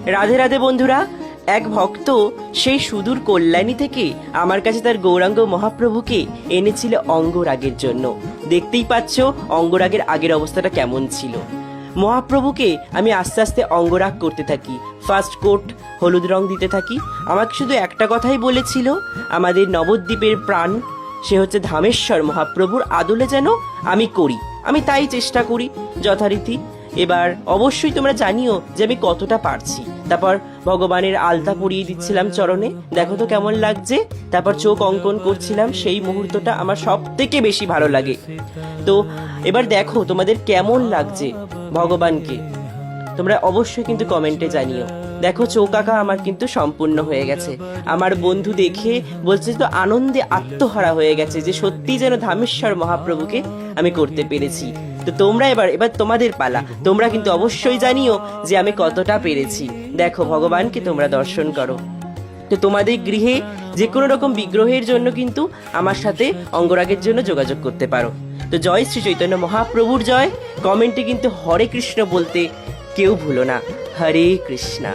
রাধে রাধে বন্ধুরা। এক ভক্ত সেই সুদূর কল্যাণী থেকে আমার কাছে তার গৌরাঙ্গ মহাপ্রভুকে এনেছিল অঙ্গরাগের জন্য। দেখতেই পাচ্ছ অঙ্গরাগের আগের অবস্থাটা কেমন ছিল। মহাপ্রভুকে আমি আস্তে আস্তে অঙ্গরাগ করতে থাকি, ফার্স্ট কোট হলুদ রং দিতে থাকি। আমাকে শুধু একটা কথাই বলেছিল, আমাদের নবদ্বীপের প্রাণ সে হচ্ছে ধামেশ্বর মহাপ্রভুর আদলে যেন আমি করি। আমি তাই চেষ্টা করি যথারীতি। এবার অবশ্যই তোমরা জানিও যে আমি কতটা পারছি। তারপর ভগবানের আলতা পরিয়ে দিচ্ছিলাম চরণে, দেখো তো কেমন লাগছে। তারপর চোখ অঙ্কন করছিলাম, সেই মুহূর্তটা আমার সব থেকে বেশি ভালো লাগে। তো এবার দেখো তোমাদের কেমন লাগছে ভগবানকে, তোমরা অবশ্যই কিন্তু কমেন্টে জানিও। দেখো চোখ আঁকা আমার কিন্তু সম্পূর্ণ হয়ে গেছে। আমার বন্ধু দেখে বলছে তো আনন্দে আত্মহারা হয়ে গেছে যে সত্যি যেন ধামেশ্বর মহাপ্রভুকে আমি করতে পেরেছি। তো তোমরা এবার তোমাদের পালা, তোমরা কিন্তু অবশ্যই জানিও যে আমি কতটা পেরেছি। দেখো ভগবানকে তোমরা দর্শন করো। তো তোমাদের গৃহে যে কোনো রকম বিগ্রহের জন্য কিন্তু আমার সাথে অঙ্গরাগের জন্য যোগাযোগ করতে পারো। তো জয় শ্রী চৈতন্য মহাপ্রভুর জয়। কমেন্টে কিন্তু হরে কৃষ্ণ বলতে কেউ ভুলো না। হরে কৃষ্ণা।